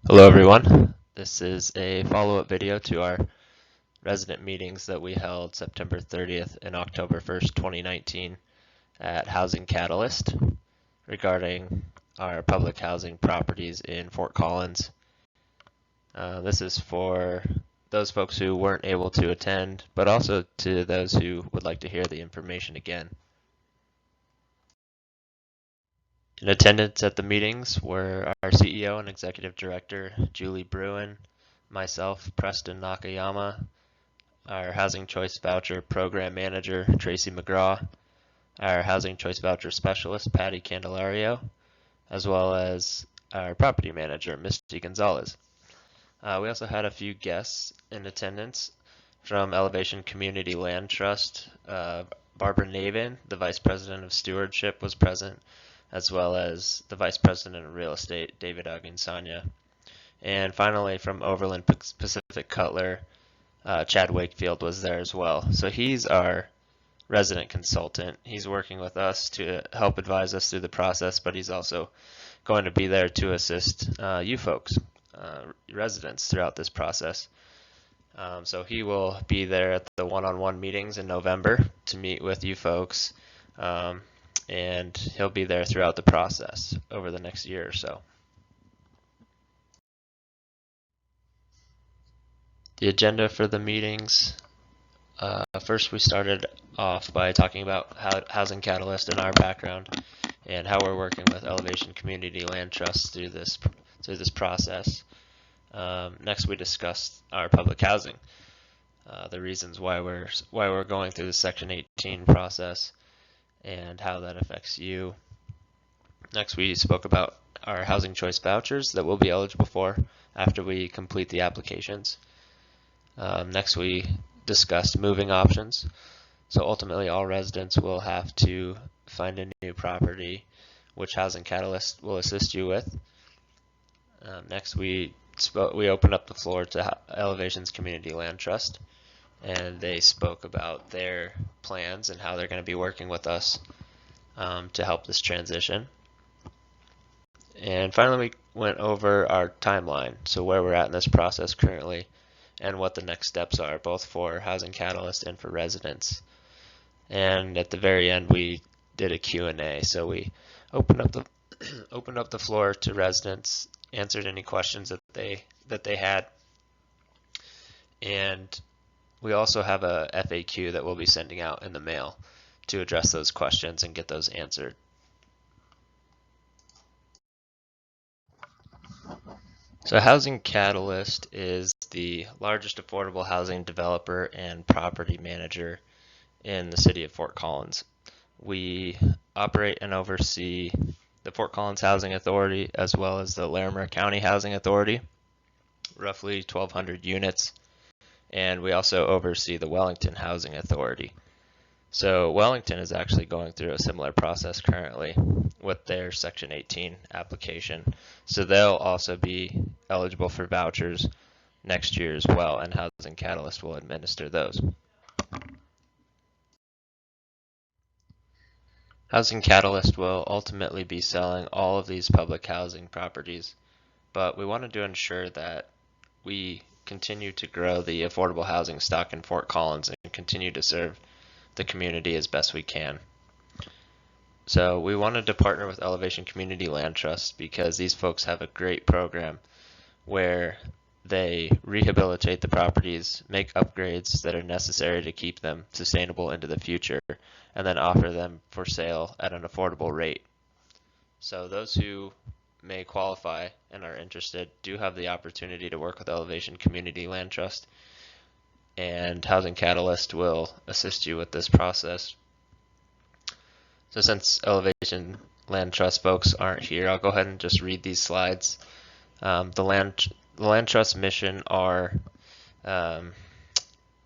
Hello everyone. This is a follow-up video to our resident meetings that we held September 30th and October 1st, 2019 at Housing Catalyst regarding our public housing properties in Fort Collins. This is for those folks who weren't able to attend, but also to those who would like to hear the information again. In attendance at the meetings were our CEO and Executive Director, Julie Bruin, myself, Preston Nakayama, our Housing Choice Voucher Program Manager, Tracy McGraw, our Housing Choice Voucher Specialist, Patty Candelario, as well as our Property Manager, Misty Gonzalez. We also had a few guests in attendance from Elevation Community Land Trust. Barbara Navin, the Vice President of Stewardship, was present, as well as the Vice President of Real Estate, David Aguinsanya. And finally, from Overland Pacific Cutler, Chad Wakefield was there as well. So he's our resident consultant. He's working with us to help advise us through the process, but he's also going to be there to assist you folks, residents, throughout this process. So he will be there at the one-on-one meetings in November to meet with you folks, and he'll be there throughout the process over the next year or so. The agenda for the meetings. First, we started off by talking about Housing Catalyst and our background and how we're working with Elevation Community Land Trust through this process. Next, we discussed our public housing, the reasons why we're going through the Section 18 process, and how that affects you. Next, we spoke about our housing choice vouchers that we'll be eligible for after we complete the applications. Next, we discussed moving options. So ultimately, all residents will have to find a new property, which Housing Catalyst will assist you with. Next, we opened up the floor to Elevation's Community Land Trust, and they spoke about their plans and how they're going to be working with us to help this transition. And finally, we went over our timeline, so where we're at in this process currently, and what the next steps are, both for Housing Catalyst and for residents. And at the very end, we did a Q&A. So we opened up the floor to residents, answered any questions that they had, and we also have a FAQ that we'll be sending out in the mail to address those questions and get those answered. So Housing Catalyst is the largest affordable housing developer and property manager in the city of Fort Collins. We operate and oversee the Fort Collins Housing Authority as well as the Larimer County Housing Authority, roughly 1,200 units, and we also oversee the Wellington Housing Authority. So Wellington is actually going through a similar process currently with their Section 18 application. So they'll also be eligible for vouchers next year as well, and Housing Catalyst will administer those. Housing Catalyst will ultimately be selling all of these public housing properties, but we wanted to ensure that we continue to grow the affordable housing stock in Fort Collins and continue to serve the community as best we can. So we wanted to partner with Elevation Community Land Trust because these folks have a great program where they rehabilitate the properties, make upgrades that are necessary to keep them sustainable into the future, and then offer them for sale at an affordable rate. So those who may qualify and are interested do have the opportunity to work with Elevation Community Land Trust, and Housing Catalyst will assist you with this process. So since Elevation Land Trust folks aren't here, I'll go ahead and just read these slides. The Land Trust mission are that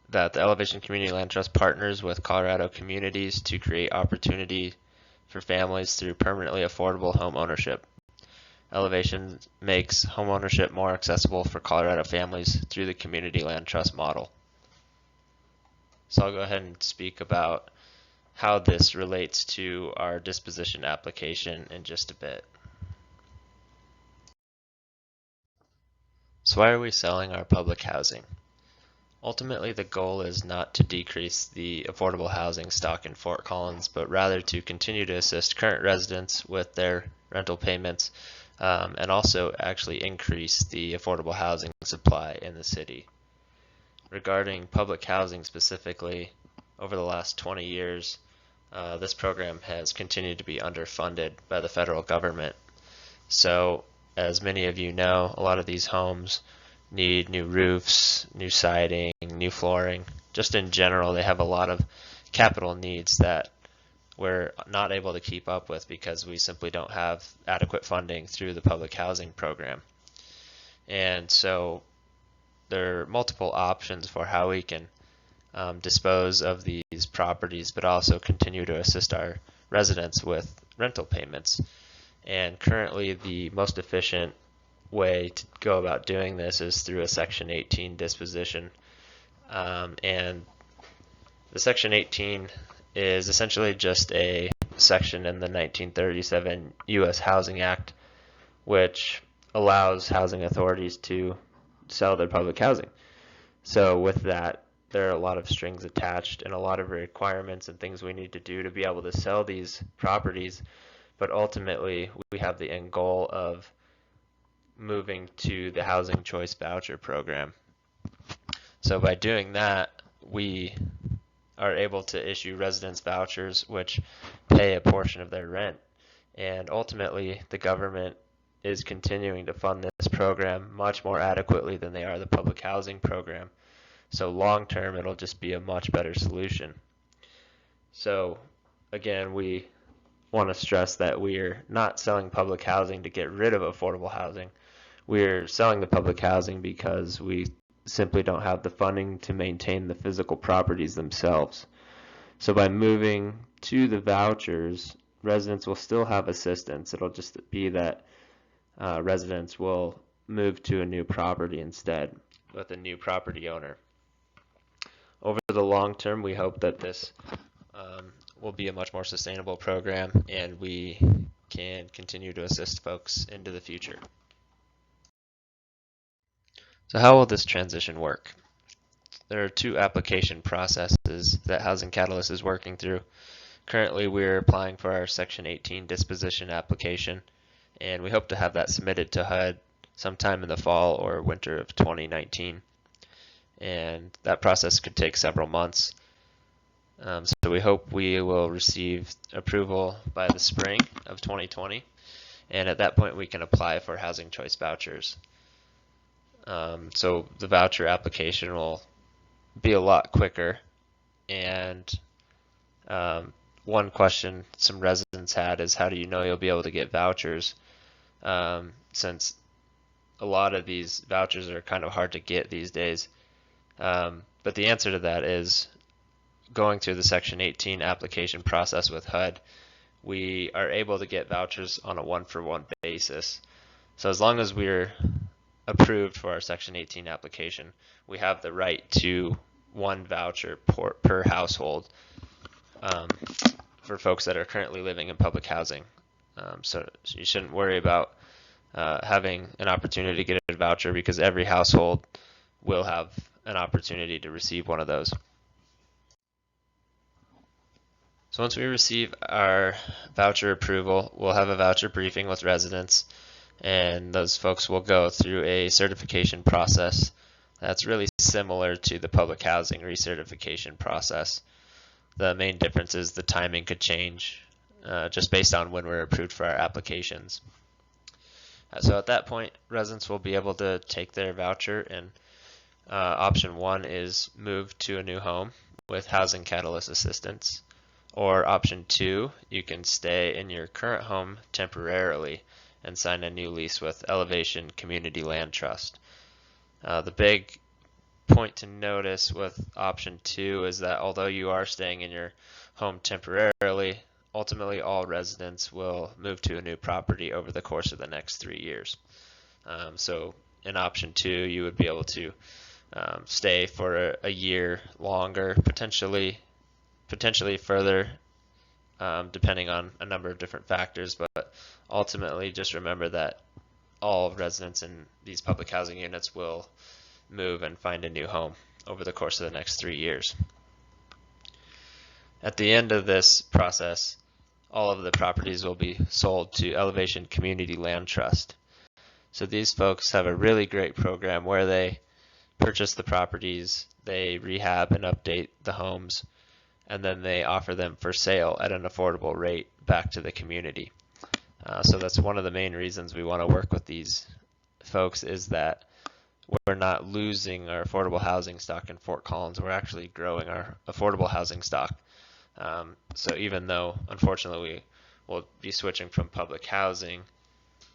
the Elevation Community Land Trust partners with Colorado communities to create opportunity for families through permanently affordable home ownership. Elevation makes home ownership more accessible for Colorado families through the Community Land Trust model. So I'll go ahead and speak about how this relates to our disposition application in just a bit. So why are we selling our public housing? Ultimately, the goal is not to decrease the affordable housing stock in Fort Collins, but rather to continue to assist current residents with their rental payments, and also actually increase the affordable housing supply in the city. Regarding public housing specifically, over the last 20 years, this program has continued to be underfunded by the federal government. So, as many of you know, a lot of these homes need new roofs, new siding, new flooring. Just in general, they have a lot of capital needs that we're not able to keep up with because we simply don't have adequate funding through the public housing program. And so there are multiple options for how we can dispose of these properties, but also continue to assist our residents with rental payments. And currently, the most efficient way to go about doing this is through a Section 18 disposition. And the Section 18 is essentially just a section in the 1937 U.S. Housing Act, which allows housing authorities to sell their public housing. So with that, there are a lot of strings attached and a lot of requirements and things we need to do to be able to sell these properties. But ultimately, we have the end goal of moving to the Housing Choice Voucher Program. So by doing that, we are able to issue residence vouchers which pay a portion of their rent. And ultimately, the government is continuing to fund this program much more adequately than they are the public housing program. So long term, it'll just be a much better solution. So again, we want to stress that we're not selling public housing to get rid of affordable housing. We're selling the public housing because we simply don't have the funding to maintain the physical properties themselves. So by moving to the vouchers, residents will still have assistance. It'll just be that residents will move to a new property instead with a new property owner. Over the long term, we hope that this will be a much more sustainable program and we can continue to assist folks into the future. So how will this transition work? There are two application processes that Housing Catalyst is working through. Currently, we're applying for our Section 18 disposition application, and we hope to have that submitted to HUD sometime in the fall or winter of 2019. And that process could take several months. So we hope we will receive approval by the spring of 2020, and at that point we can apply for housing choice vouchers. So the voucher application will be a lot quicker, and one question some residents had is how do you know you'll be able to get vouchers, since a lot of these vouchers are kind of hard to get these days. But the answer to that is going through the Section 18 application process with HUD, we are able to get vouchers on a one-for-one basis. So as long as we're approved for our Section 18 application, we have the right to one voucher per household for folks that are currently living in public housing. So you shouldn't worry about having an opportunity to get a voucher because every household will have an opportunity to receive one of those. So once we receive our voucher approval, we'll have a voucher briefing with residents, and those folks will go through a certification process that's really similar to the public housing recertification process. The main difference is the timing could change just based on when we're approved for our applications. So at that point, residents will be able to take their voucher, and option one is move to a new home with Housing Catalyst assistance. Or option two, you can stay in your current home temporarily and sign a new lease with Elevation Community Land Trust. The big point to notice with option two is that although you are staying in your home temporarily, ultimately all residents will move to a new property over the course of the next 3 years. So in option two, you would be able to stay for a year longer, potentially further, depending on a number of different factors, but ultimately just remember that all residents in these public housing units will move and find a new home over the course of the next 3 years. At the end of this process, all of the properties will be sold to Elevation Community Land Trust. So these folks have a really great program where they purchase the properties, they rehab and update the homes, and then they offer them for sale at an affordable rate back to the community. So that's one of the main reasons we want to work with these folks, is that we're not losing our affordable housing stock in Fort Collins. We're actually growing our affordable housing stock. So even though, unfortunately, we will be switching from public housing,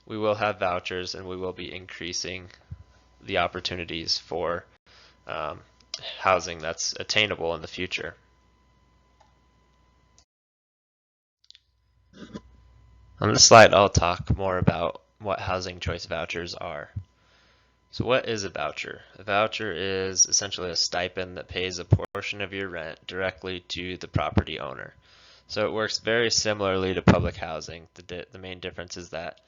we will have vouchers and we will be increasing the opportunities for housing that's attainable in the future. On this slide, I'll talk more about what housing choice vouchers are. So what is a voucher? A voucher is essentially a stipend that pays a portion of your rent directly to the property owner. So it works very similarly to public housing. The main difference is that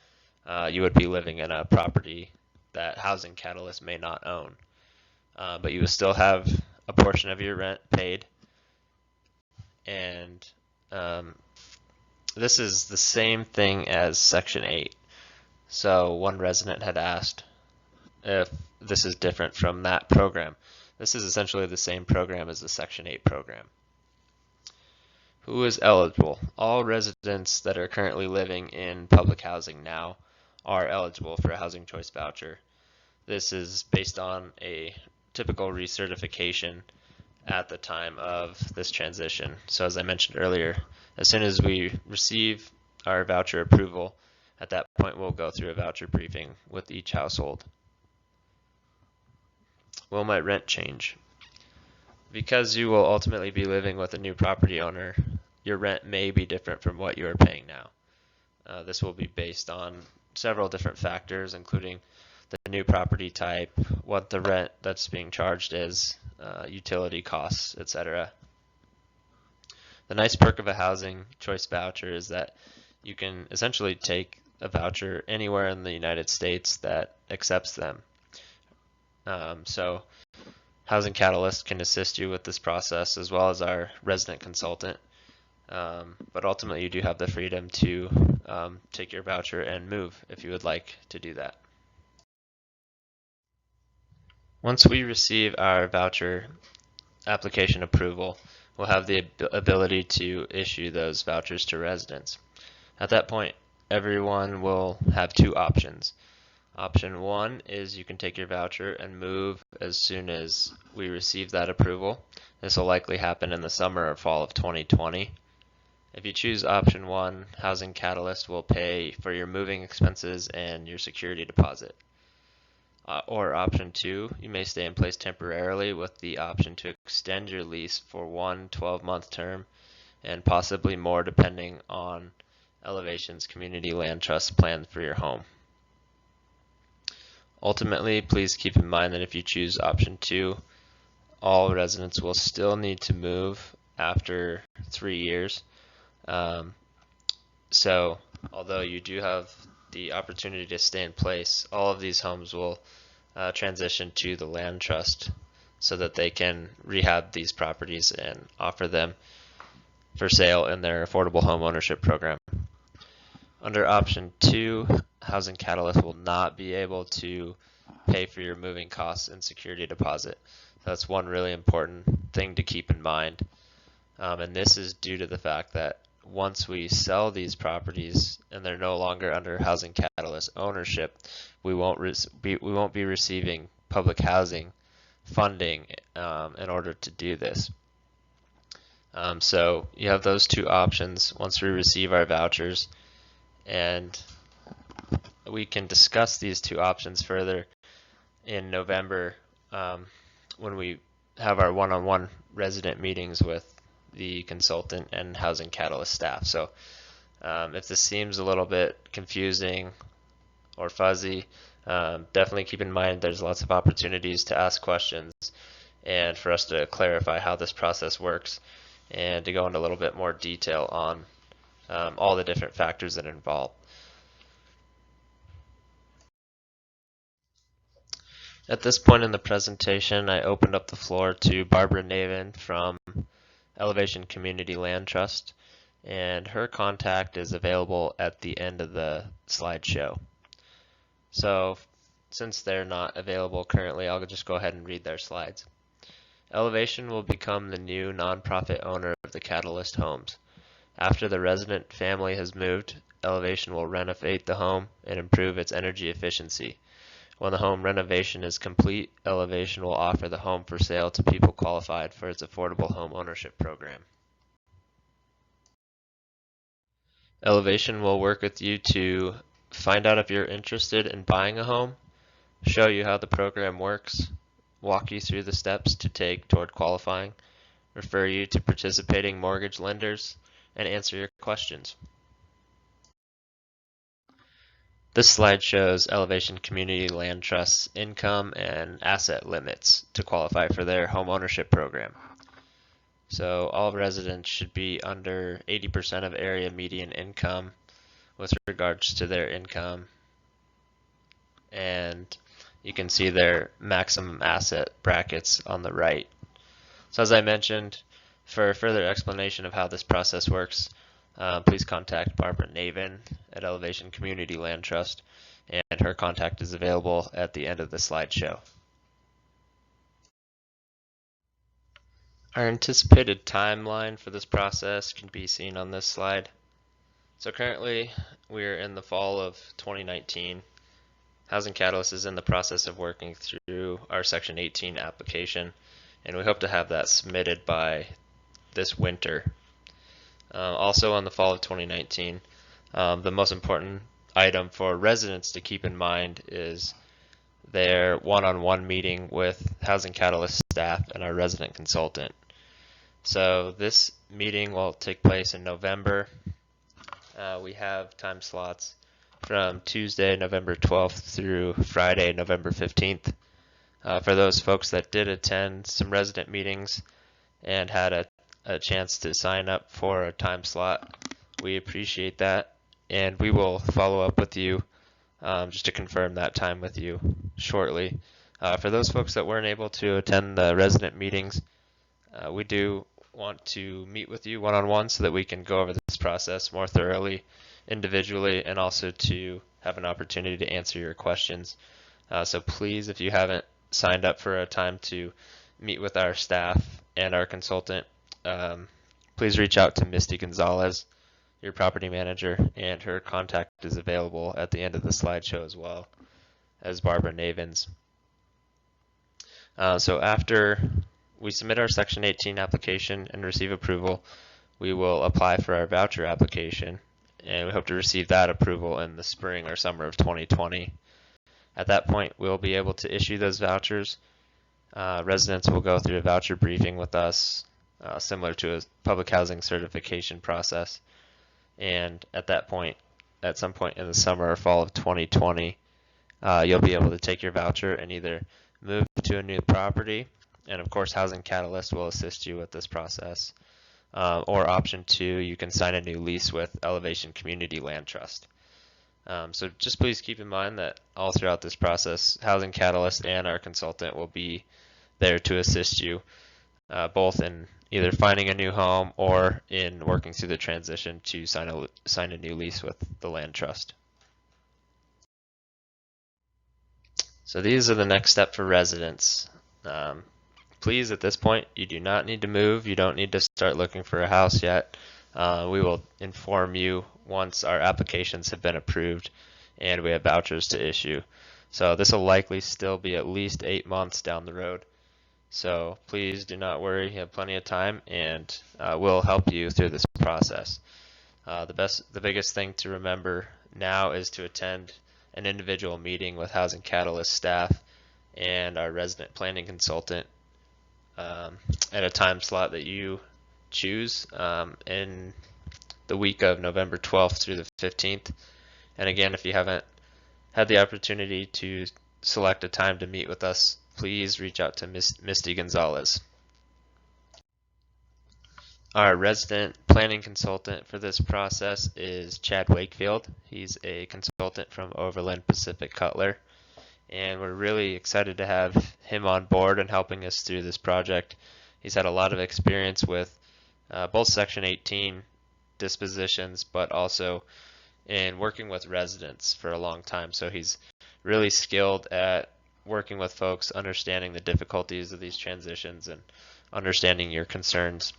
you would be living in a property that Housing Catalyst may not own. But you will still have a portion of your rent paid. And this is the same thing as Section 8. So one resident had asked if this is different from that program. This is essentially the same program as the Section 8 program. Who is eligible? All residents that are currently living in public housing now are eligible for a housing choice voucher. This is based on a typical recertification at the time of this transition. So as I mentioned earlier, as soon as we receive our voucher approval, at that point we'll go through a voucher briefing with each household. Will my rent change? Because you will ultimately be living with a new property owner, your rent may be different from what you are paying now. This will be based on several different factors, including the new property type, what the rent that's being charged is, utility costs, etc. The nice perk of a housing choice voucher is that you can essentially take a voucher anywhere in the United States that accepts them. So Housing Catalyst can assist you with this process, as well as our resident consultant. But ultimately you do have the freedom to take your voucher and move if you would like to do that. Once we receive our voucher application approval, we'll have the ability to issue those vouchers to residents. At that point, everyone will have two options. Option one is you can take your voucher and move as soon as we receive that approval. This will likely happen in the summer or fall of 2020. If you choose option one, Housing Catalyst will pay for your moving expenses and your security deposit. Or option two, you may stay in place temporarily with the option to extend your lease for one 12-month term and possibly more depending on Elevation's Community Land Trust plan for your home. Ultimately, please keep in mind that if you choose option two, all residents will still need to move after 3 years. So although you do have the opportunity to stay in place, all of these homes will transition to the land trust so that they can rehab these properties and offer them for sale in their affordable home ownership program. Under option two, Housing Catalyst will not be able to pay for your moving costs and security deposit. That's one really important thing to keep in mind. And this is due to the fact that once we sell these properties and they're no longer under Housing Catalyst ownership, we won't be receiving public housing funding in order to do this. So you have those two options once we receive our vouchers, and we can discuss these two options further in November when we have our one-on-one resident meetings with the consultant and Housing Catalyst staff. So if this seems a little bit confusing or fuzzy, definitely keep in mind there's lots of opportunities to ask questions and for us to clarify how this process works and to go into a little bit more detail on all the different factors that are involved. At this point in the presentation, I opened up the floor to Barbara Navin from Elevation Community Land Trust, and her contact is available at the end of the slideshow. So since they're not available currently, I'll just go ahead and read their slides. Elevation will become the new nonprofit owner of the Catalyst homes. After the resident family has moved, Elevation will renovate the home and improve its energy efficiency. When the home renovation is complete, Elevation will offer the home for sale to people qualified for its affordable home ownership program. Elevation will work with you to find out if you're interested in buying a home, show you how the program works, walk you through the steps to take toward qualifying, refer you to participating mortgage lenders, and answer your questions. This slide shows Elevation Community Land Trust's income and asset limits to qualify for their home ownership program. So all residents should be under 80% of area median income with regards to their income, and you can see their maximum asset brackets on the right. So as I mentioned, for further explanation of how this process works, please contact Barbara Navin at Elevation Community Land Trust, and her contact is available at the end of the slideshow. Our anticipated timeline for this process can be seen on this slide. So currently, we're in the fall of 2019. Housing Catalyst is in the process of working through our Section 18 application, and we hope to have that submitted by this winter. Also in the fall of 2019, the most important item for residents to keep in mind is their one-on-one meeting with Housing Catalyst staff and our resident consultant. So this meeting will take place in November. We have time slots from Tuesday, November 12th through Friday, November 15th. For those folks that did attend some resident meetings and had a chance to sign up for a time slot, we appreciate that, and we will follow up with you just to confirm that time with you shortly. For those folks that weren't able to attend the resident meetings, we do want to meet with you one-on-one so that we can go over this process more thoroughly, individually, and also to have an opportunity to answer your questions. So please, if you haven't signed up for a time to meet with our staff and our consultant, please reach out to Misty Gonzalez, your property manager, and her contact is available at the end of the slideshow as well as Barbara Navin's. So after we submit our Section 18 application and receive approval, we will apply for our voucher application, and we hope to receive that approval in the spring or summer of 2020. At that point, we'll be able to issue those vouchers. Residents will go through a voucher briefing with us, similar to a public housing certification process. And at that point, at some point in the summer or fall of 2020, you'll be able to take your voucher and either move to a new property, and of course Housing Catalyst will assist you with this process, or option 2, you can sign a new lease with Elevation Community Land Trust. So just please keep in mind that all throughout this process, Housing Catalyst and our consultant will be there to assist you, both in either finding a new home or in working through the transition to sign a new lease with the land trust. So these are the next step for residents. Please, at this point, you do not need to move. You don't need to start looking for a house yet. We will inform you once our applications have been approved and we have vouchers to issue. So this will likely still be at least 8 months down the road. So please do not worry. You have plenty of time, and we'll help you through this process. The biggest thing to remember now is to attend an individual meeting with Housing Catalyst staff and our resident planning consultant at a time slot that you choose in the week of November 12th through the 15th. And again, if you haven't had the opportunity to select a time to meet with us, please reach out to Misty Gonzalez. Our resident planning consultant for this process is Chad Wakefield. He's a consultant from Overland Pacific Cutler, and we're really excited to have him on board and helping us through this project. He's had a lot of experience with both Section 18 dispositions, but also in working with residents for a long time. So he's really skilled at working with folks, understanding the difficulties of these transitions and understanding your concerns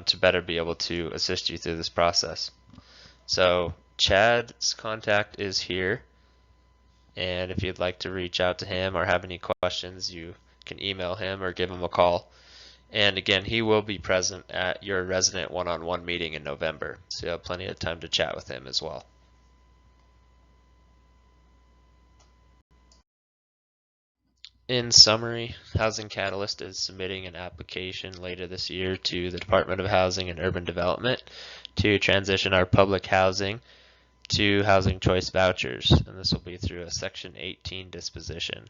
to better be able to assist you through this process. So Chad's contact is here, and if you'd like to reach out to him or have any questions, you can email him or give him a call. And again, he will be present at your resident one-on-one meeting in November, so you have plenty of time to chat with him as well. In summary, Housing Catalyst is submitting an application later this year to the Department of Housing and Urban Development to transition our public housing to housing choice vouchers, and this will be through a Section 18 disposition.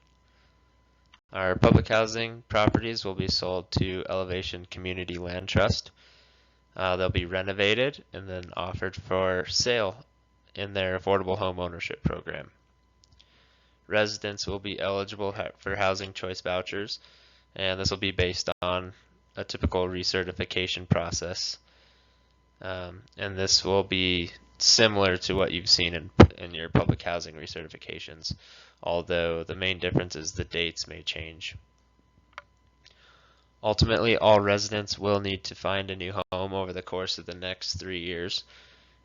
Our public housing properties will be sold to Elevation Community Land Trust. They'll be renovated and then offered for sale in their affordable home ownership program. Residents will be eligible for housing choice vouchers, and this will be based on a typical recertification process. And this will be similar to what you've seen in your public housing recertifications, although the main difference is the dates may change. Ultimately, all residents will need to find a new home over the course of the next 3 years.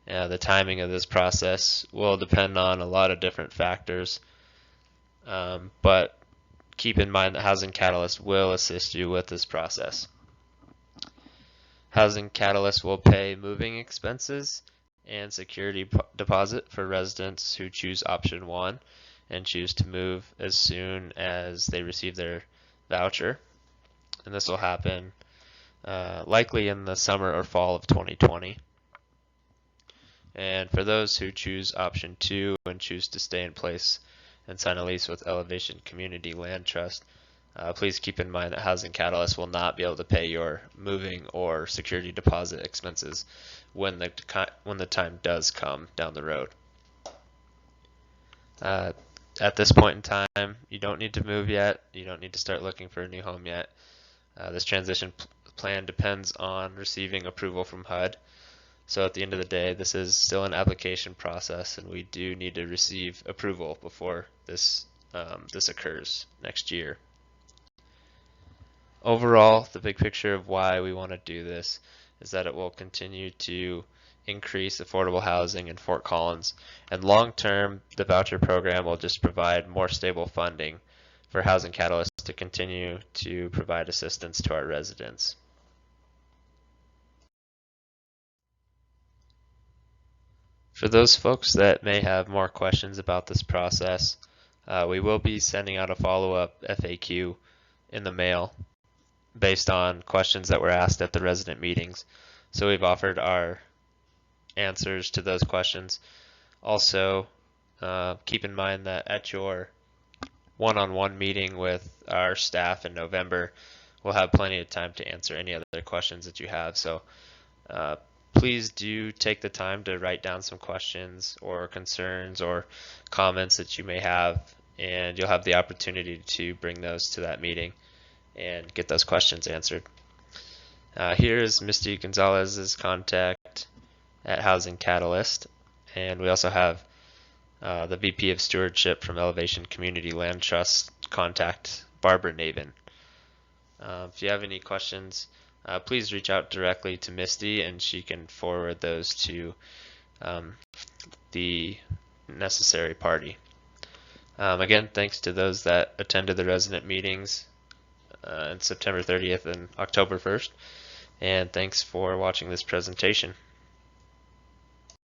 The timing of this process will depend on a lot of different factors, but keep in mind that Housing Catalyst will assist you with this process. Housing Catalyst will pay moving expenses and security deposit for residents who choose option 1 and choose to move as soon as they receive their voucher. And this will happen likely in the summer or fall of 2020. And for those who choose option 2 and choose to stay in place and sign a lease with Elevation Community Land Trust, please keep in mind that Housing Catalyst will not be able to pay your moving or security deposit expenses when the time does come down the road. At this point in time, you don't need to move yet. You don't need to start looking for a new home yet. This transition plan depends on receiving approval from HUD. So at the end of the day, this is still an application process, and we do need to receive approval before this occurs next year. Overall, the big picture of why we want to do this is that it will continue to increase affordable housing in Fort Collins, and long term, the voucher program will just provide more stable funding for Housing Catalyst to continue to provide assistance to our residents. For those folks that may have more questions about this process, we will be sending out a follow-up FAQ in the mail based on questions that were asked at the resident meetings. So we've offered our answers to those questions. Also, keep in mind that at your one-on-one meeting with our staff in November, we'll have plenty of time to answer any other questions that you have. So please do take the time to write down some questions or concerns or comments that you may have, and you'll have the opportunity to bring those to that meeting and get those questions answered. Here is Misty Gonzalez's contact at Housing Catalyst, and we also have the VP of Stewardship from Elevation Community Land Trust contact, Barbara Navin. If you have any questions, please reach out directly to Misty, and she can forward those to the necessary party. Again, thanks to those that attended the resident meetings on September 30th and October 1st, and thanks for watching this presentation.